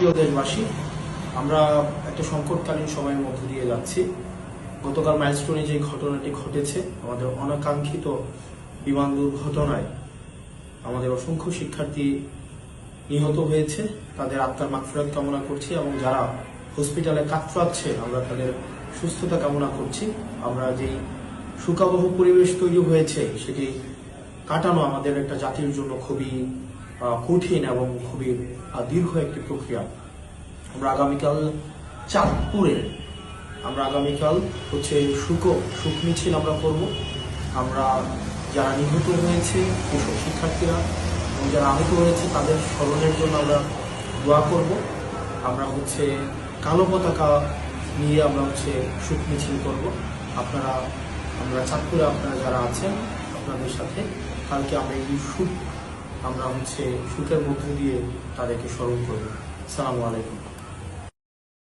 প্রিয় দেশবাসী, আমরা একটা সংকটকালীন সময়ের মধ্য দিয়ে যাচ্ছি। গতকাল মাইলস্টোনে যে ঘটনাটি ঘটেছে, আমাদের অনাকাঙ্ক্ষিত বিমান দুর্ঘটনায় আমাদের অসংখ্য শিক্ষার্থী নিহত হয়েছে। তাদের আত্মার মাগফিরাত কামনা করছি এবং যারা হসপিটালে কাতরাচ্ছে আমরা তাদের সুস্থতা কামনা করছি। আমরা যেই শোকাবহ পরিবেশ তৈরি হয়েছে সেটি কাটানো আমাদের একটা জাতির জন্য খুবই কঠিন এবং খুবই দীর্ঘ একটি প্রক্রিয়া। আমরা আগামীকাল চাঁদপুরে শোক মিছিল আমরা করব। আমরা যারা নিহত হয়েছে যেসব শিক্ষার্থীরা এবং যারা আহত হয়েছে তাদের স্মরণের জন্য আমরা দোয়া করব। আমরা কালো পতাকা নিয়ে আমরা শোক মিছিল করব। আমরা চাঁদপুরে আপনারা যারা আছেন আপনাদের সাথে কালকে আমরা এই শোকের মধ্য দিয়ে তাদেরকে স্মরণ করব। আসসালামু আলাইকুম।